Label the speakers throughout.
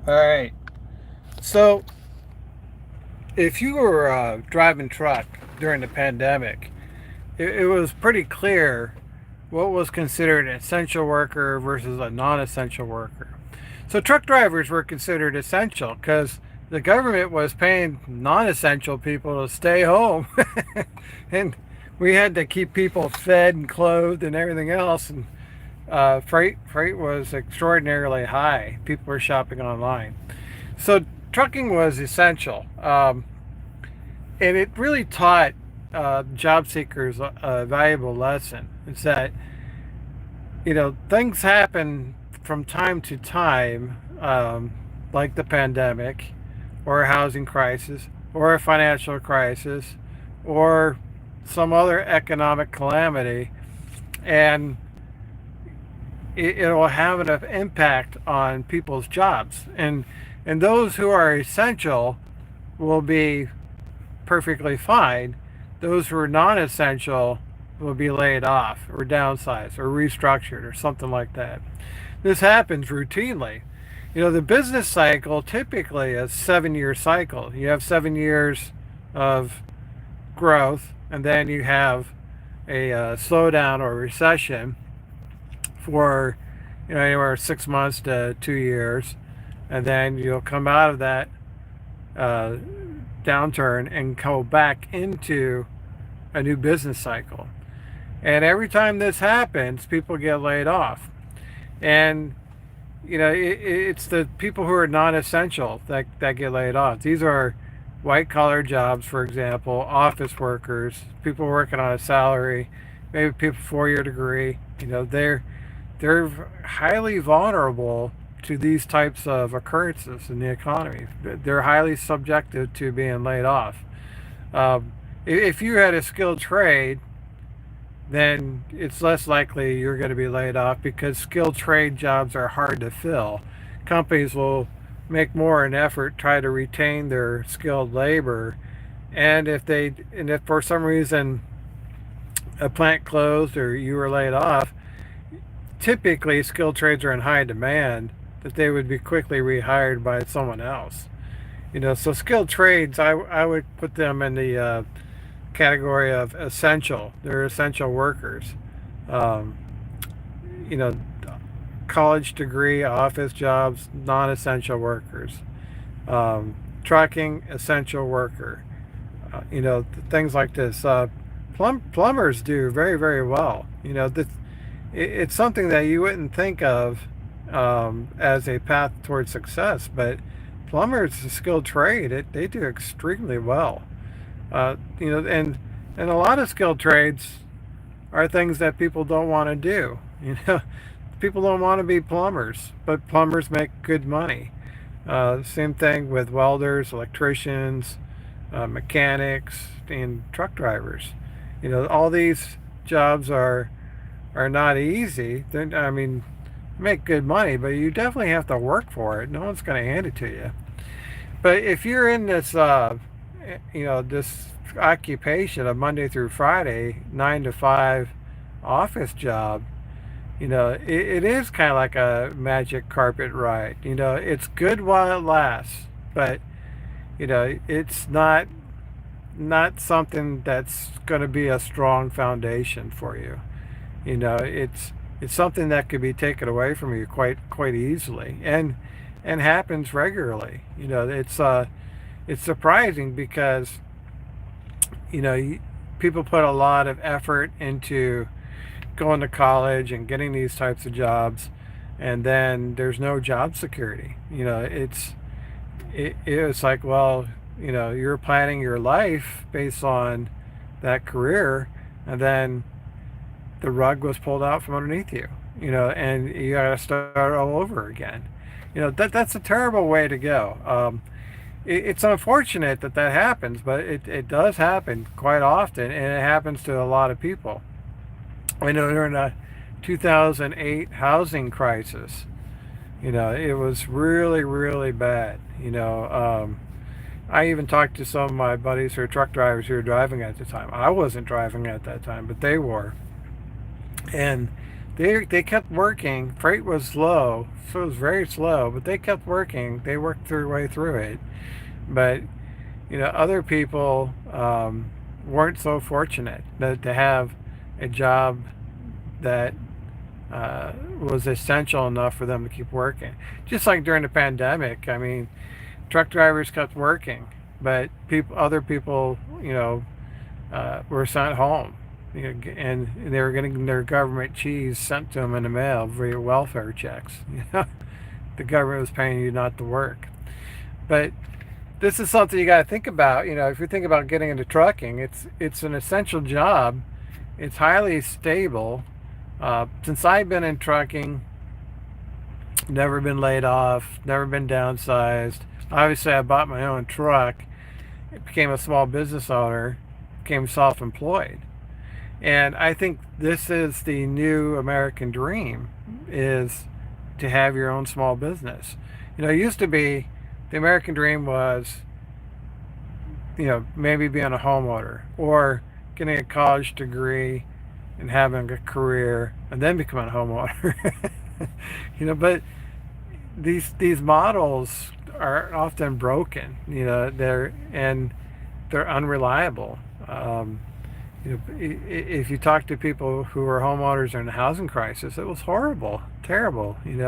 Speaker 1: All right. So, if you were driving truck during the pandemic, it was pretty clear what was considered an essential worker versus a non-essential worker. So, truck drivers were considered essential because the government was paying non-essential people to stay home, and we had to keep people fed and clothed and everything else. And freight was extraordinarily high. People were shopping online. So trucking was essential, and it really taught job seekers a valuable lesson. It's that things happen from time to time, like the pandemic, or a housing crisis, or a financial crisis, or some other economic calamity, and it will have an impact on people's jobs. And those who are essential will be perfectly fine. Those who are non-essential will be laid off or downsized or restructured or something like that. This happens routinely. The business cycle typically is a 7-year cycle. You have 7 years of growth, and then you have a slowdown or recession for anywhere 6 months to 2 years, and then you'll come out of that uh, downturn and go back into a new business cycle. And every time this happens, people get laid off. And it's the people who are non-essential that get laid off. These are white collar jobs, for example, office workers, people working on a salary, maybe people 4-year degree. They're highly vulnerable to these types of occurrences in the economy. They're highly subjected to being laid off. If you had a skilled trade, then it's less likely you're going to be laid off because skilled trade jobs are hard to fill. Companies will make more an effort try to retain their skilled labor, and if for some reason a plant closed or you were laid off, typically skilled trades are in high demand, that they would be quickly rehired by someone else. So skilled trades, I would put them in the category of essential. They're essential workers. Um, you know, College degree, office jobs, non-essential workers. Trucking, essential worker. Things like this. Plumbers do very, very well. It's something that you wouldn't think of as a path towards success, but plumbers, a skilled trade, they do extremely well. And a lot of skilled trades are things that people don't want to do. People don't want to be plumbers, but plumbers make good money. Same thing with welders, electricians, mechanics, and truck drivers. All these jobs are not easy. I mean, make good money, but you definitely have to work for it. No one's going to hand it to you. But if you're in this occupation of Monday through Friday, 9 to 5 office job, it is kind of like a magic carpet ride. It's good while it lasts, but it's not something that's going to be a strong foundation for you. It's something that could be taken away from you quite easily, and happens regularly. It's surprising because people put a lot of effort into going to college and getting these types of jobs, and then there's no job security. It's like, well, you're planning your life based on that career, and then the rug was pulled out from underneath you. And you got to start all over again. That's a terrible way to go. It's unfortunate that happens, but it does happen quite often, and it happens to a lot of people. I know during the 2008 housing crisis, it was really, really bad. I even talked to some of my buddies who are truck drivers who were driving at the time. I wasn't driving at that time, but they were. And They kept working. Freight was slow, so it was very slow, but they kept working. They worked their way through it. But other people weren't so fortunate to have a job that was essential enough for them to keep working. Just like during the pandemic, I mean, truck drivers kept working, but other people, were sent home, and they were getting their government cheese sent to them in the mail via welfare checks. The government was paying you not to work. But this is something you got to think about. If you think about getting into trucking, it's an essential job. It's highly stable. Since I've been in trucking, never been laid off, never been downsized. Obviously, I bought my own truck, became a small business owner, became self-employed. And I think this is the new American dream, is to have your own small business. It used to be the American dream was, maybe being a homeowner or getting a college degree and having a career and then becoming a homeowner. But these models are often broken. They're unreliable. If you talk to people who are homeowners in the housing crisis, it was horrible, terrible. And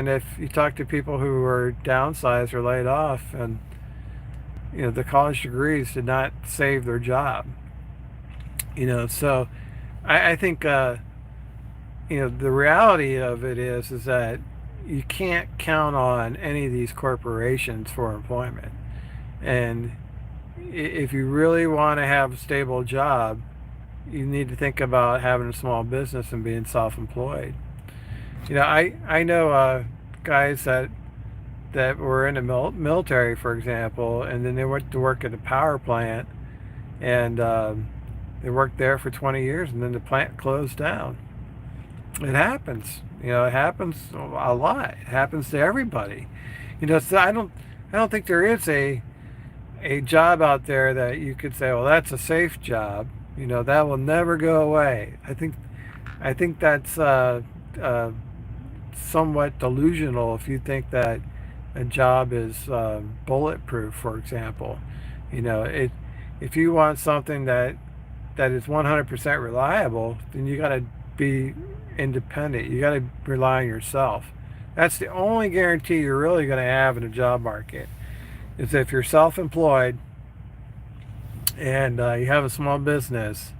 Speaker 1: if you talk to people who were downsized or laid off, and the college degrees did not save their job. So I think the reality of it is that you can't count on any of these corporations for employment. And if you really want to have a stable job, you need to think about having a small business and being self-employed. I know guys that were in the military, for example, and then they went to work at a power plant, and they worked there for 20 years, and then the plant closed down. It happens. It happens a lot. It happens to everybody. So I don't think there is a job out there that you could say, well, that's a safe job. That will never go away. I think that's somewhat delusional if you think that a job is bulletproof, for example. If you want something that is 100% reliable, then you got to be independent. You got to rely on yourself. That's the only guarantee you're really going to have in a job market, is if you're self-employed and you have a small business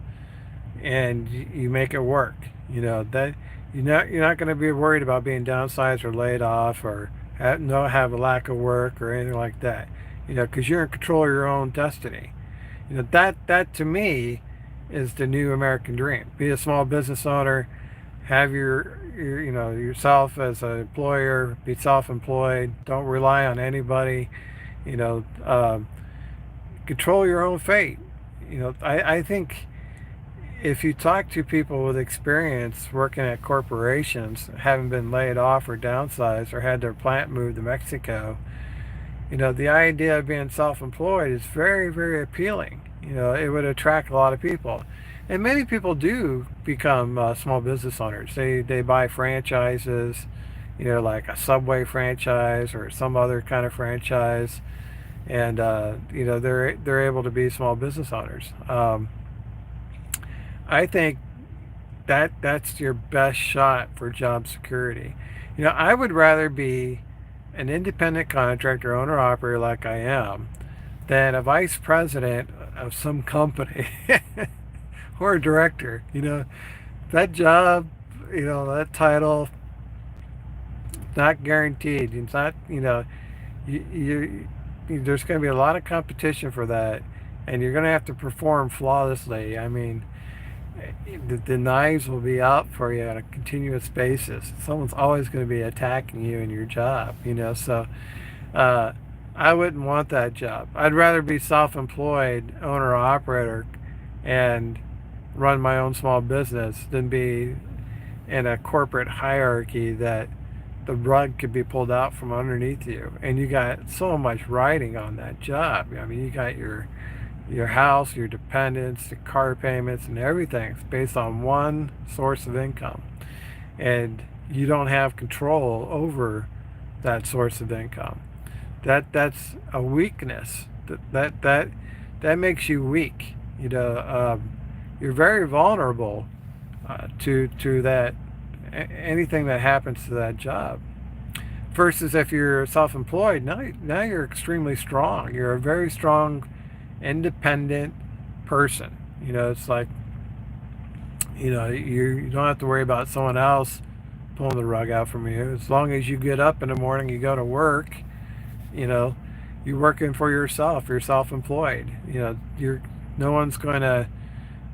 Speaker 1: and you make it work. That you're not going to be worried about being downsized or laid off or have a lack of work or anything like that. Because you're in control of your own destiny. That to me is the new American dream. Be a small business owner, have yourself as an employer, be self-employed, don't rely on anybody, control your own fate. I think if you talk to people with experience working at corporations, having been laid off or downsized or had their plant moved to Mexico, the idea of being self-employed is very, very appealing. It would attract a lot of people. And many people do become small business owners. They buy franchises, like a Subway franchise or some other kind of franchise, and they're able to be small business owners. I think that's your best shot for job security. I would rather be an independent contractor, owner, operator like I am, than a vice president of some company or a director. That job, that title, not guaranteed. It's not, there's going to be a lot of competition for that, and you're going to have to perform flawlessly. I mean, the knives will be out for you on a continuous basis. Someone's always going to be attacking you in your job, so I wouldn't want that job. I'd rather be self-employed, owner operator, and run my own small business than be in a corporate hierarchy that the rug could be pulled out from underneath you, and you got so much riding on that job. I mean, you got your your house, your dependents, the car payments, and everything is based on one source of income. And you don't have control over that source of income. That's a weakness. That makes you weak. You're very vulnerable to that anything that happens to that job. Versus if you're self-employed, now you're extremely strong. You're a very strong, independent person. It's like you don't have to worry about someone else pulling the rug out from you. As long as you get up in the morning, you go to work. You know, you're working for yourself. You're self-employed. You're no one's going to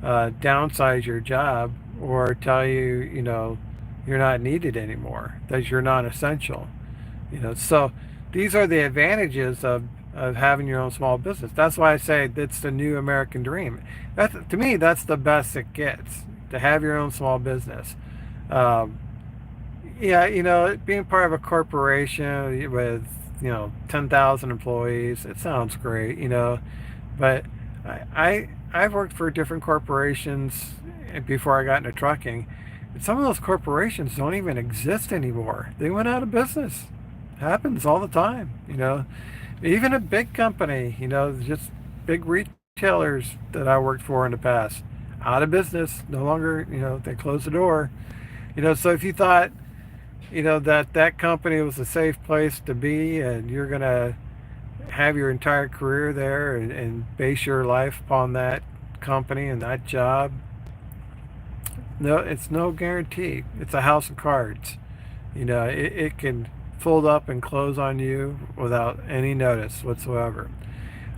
Speaker 1: downsize your job or tell you you're not needed anymore, that you're not essential. So these are the advantages of having your own small business. That's why I say it's the new American dream. To me, that's the best it gets, to have your own small business. Um, yeah, being part of a corporation with 10,000 employees, it sounds great, but I've worked for different corporations before I got into trucking. And some of those corporations don't even exist anymore. They went out of business. Happens all the time. Even a big company, just big retailers that I worked for in the past, out of business, no longer, they closed the door. So if you thought, that company was a safe place to be and you're going to have your entire career there and base your life upon that company and that job, no, it's no guarantee. It's a house of cards. It can fold up and close on you without any notice whatsoever.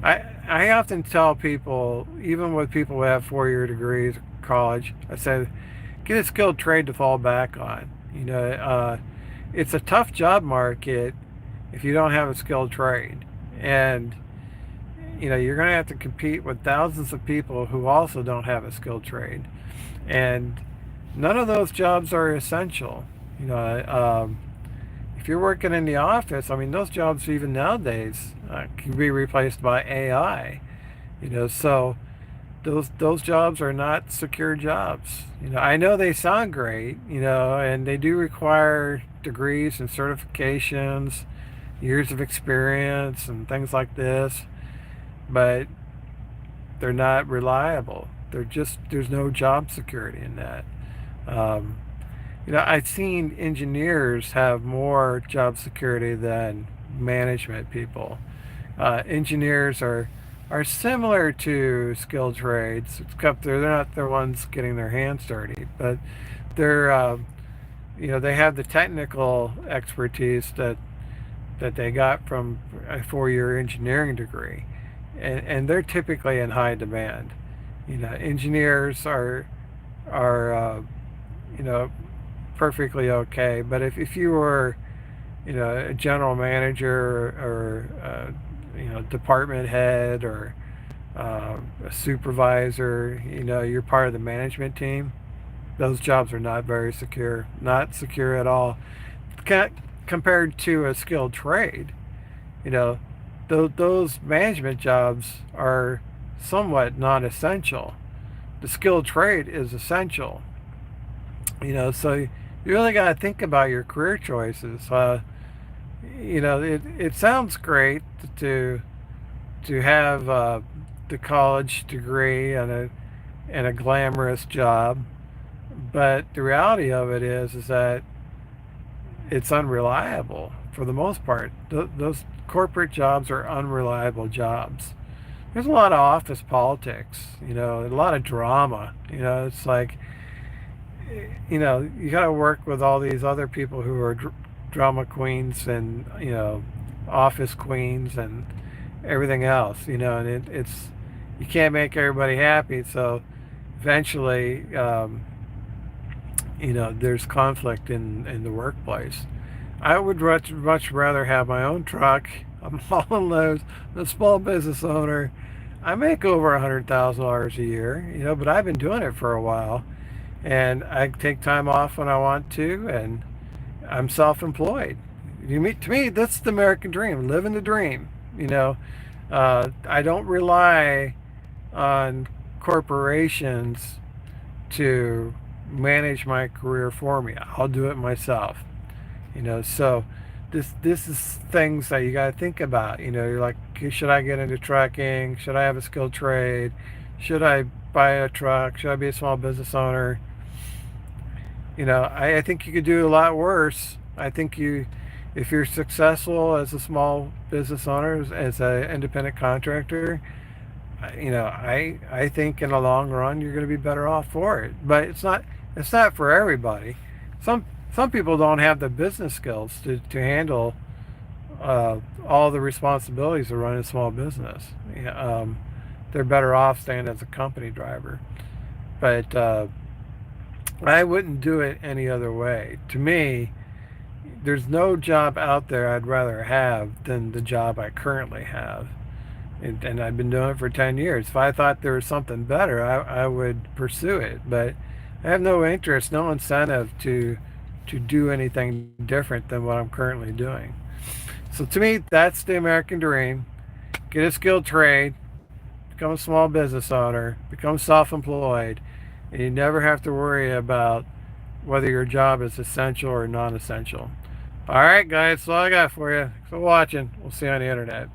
Speaker 1: I often tell people, even with people who have 4-year degrees, college, I say, get a skilled trade to fall back on. It's a tough job market if you don't have a skilled trade. And, you're going to have to compete with thousands of people who also don't have a skilled trade. And none of those jobs are essential. If you're working in the office, those jobs even nowadays can be replaced by AI. So those jobs are not secure jobs. I know they sound great, and they do require degrees and certifications, years of experience, and things like this, but they're not reliable. There's no job security in that. Um, I've seen engineers have more job security than management people. Engineers are similar to skilled trades, except they're not the ones getting their hands dirty, but they're they have the technical expertise that they got from a 4-year engineering degree, and they're typically in high demand. Engineers are perfectly okay, but if you were a general manager or department head or a supervisor, you're part of the management team, those jobs are not very secure, not secure at all. Compared to a skilled trade, those management jobs are somewhat non-essential. The skilled trade is essential. So you really got to think about your career choices. It sounds great to have the college degree and a glamorous job, but the reality of it is that it's unreliable for the most part. Those corporate jobs are unreliable jobs. There's a lot of office politics, a lot of drama. It's like, you got to work with all these other people who are drama queens and, office queens and everything else, and it's, you can't make everybody happy. So eventually, there's conflict in the workplace. I would much rather have my own truck. I'm hauling loads. I'm a small business owner. I make over $100,000 a year, but I've been doing it for a while, and I take time off when I want to, and I'm self-employed. To me, that's the American dream. Living the dream. I don't rely on corporations to manage my career for me. I'll do it myself. So this is things that you got to think about. You're like, okay, should I get into trucking? Should I have a skilled trade? Should I buy a truck? Should I be a small business owner? I think you could do a lot worse. I think if you're successful as a small business owner, as an independent contractor, I think in the long run you're going to be better off for it. But it's not for everybody. Some people don't have the business skills to handle all the responsibilities of running a small business. They're better off staying as a company driver. But I wouldn't do it any other way. To me, there's no job out there I'd rather have than the job I currently have. And I've been doing it for 10 years. If I thought there was something better, I would pursue it. But I have no interest, no incentive to do anything different than what I'm currently doing. So to me, that's the American dream. Get a skilled trade, become a small business owner, become self-employed, and you never have to worry about whether your job is essential or non-essential. All right, guys, that's all I got for you. Thanks for watching. We'll see you on the internet.